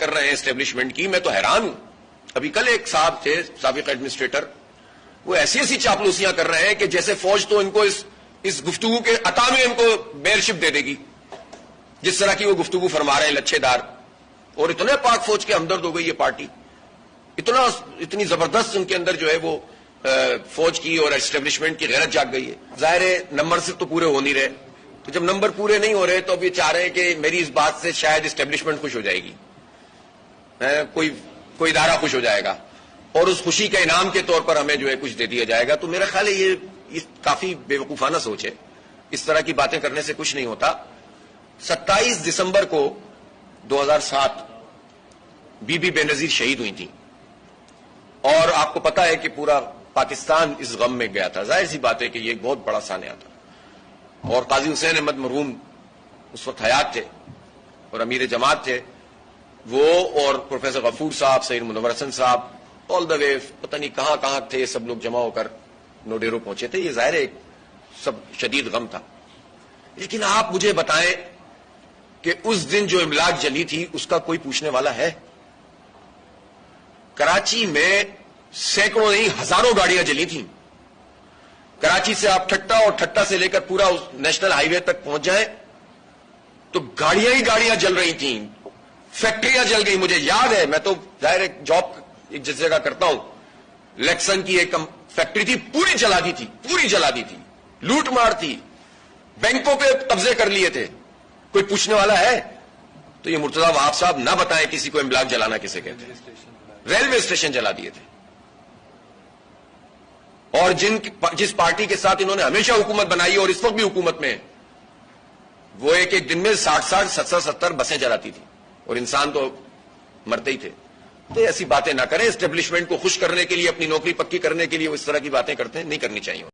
کر رہے ہیں اسٹیبلشمنٹ کی، میں تو حیران ہوں. ابھی کل ایک صاحب تھے سابق ایڈمنسٹریٹر، وہ ایسی چاپلوسیاں کر رہے ہیں کہ جیسے فوج تو ان کو اس گفتگو کے عطا میں ان کو میئرشپ دے دے گی، جس طرح کی وہ گفتگو فرما رہے ہیں لچھے دار. اور اتنے پاک فوج کے ہمدرد ہو گئی یہ پارٹی، اتنی زبردست ان کے اندر جو ہے وہ فوج کی اور اسٹیبلشمنٹ کی غیرت جاگ گئی ہے. ظاہر ہے نمبر سے تو پورے ہو نہیں رہے، تو جب نمبر پورے نہیں ہو رہے تو اب یہ چاہ رہے ہیں کہ میری اس بات سے شاید اسٹیبلشمنٹ خوش ہو جائے گی، کوئی ادارہ خوش ہو جائے گا اور اس خوشی کے انعام کے طور پر ہمیں جو ہے کچھ دے دیا جائے گا. تو میرا خیال ہے یہ کافی بے وقوفانہ سوچ ہے. اس طرح کی باتیں کرنے سے کچھ نہیں ہوتا. 27 دسمبر کو 2007 بی بی بے نظیر شہید ہوئی تھیں اور آپ کو پتا ہے کہ پورا پاکستان اس غم میں گیا تھا. ظاہر سی بات ہے کہ یہ ایک بہت بڑا سانحہ تھا. اور قاضی حسین احمد مرحوم اس وقت حیات تھے اور امیر جماعت تھے، وہ اور پروفیسر غفور صاحب، سید منور حسن صاحب، آل دا وے پتہ نہیں کہاں تھے، سب لوگ جمع ہو کر نوڈیرو پہنچے تھے. یہ ظاہر ہے سب شدید غم تھا. لیکن آپ مجھے بتائیں کہ اس دن جو املاک جلی تھی اس کا کوئی پوچھنے والا ہے؟ کراچی میں سینکڑوں نہیں ہزاروں گاڑیاں جلی تھیں. کراچی سے آپ ٹھٹا اور ٹھٹا سے لے کر پورا نیشنل ہائی وے تک پہنچ جائیں تو گاڑیاں ہی گاڑیاں جل رہی تھیں، فیکٹریاں جل گئی. مجھے یاد ہے، میں تو ظاہر ایک جاب ایک جس جگہ کرتا ہوں، لیکسن کی ایک فیکٹری تھی، پوری جلا دی تھی، لوٹ مار تھی، بینکوں پہ قبضے کر لیے تھے. کوئی پوچھنے والا ہے؟ تو یہ مرتضی وہاب صاحب نہ بتائیں کسی کو املاک جلانا کسے کہتے ہیں. ریلوے اسٹیشن جلا دیے تھے. اور جس پارٹی کے ساتھ انہوں نے ہمیشہ حکومت بنائی اور اس وقت بھی حکومت میں، وہ ایک دن میں 60 70 بسیں جلاتی تھی اور انسان تو مرتے ہی تھے. تو ایسی باتیں نہ کریں. اسٹیبلشمنٹ کو خوش کرنے کے لیے، اپنی نوکری پکی کرنے کے لیے وہ اس طرح کی باتیں کرتے ہیں، نہیں کرنی چاہیے.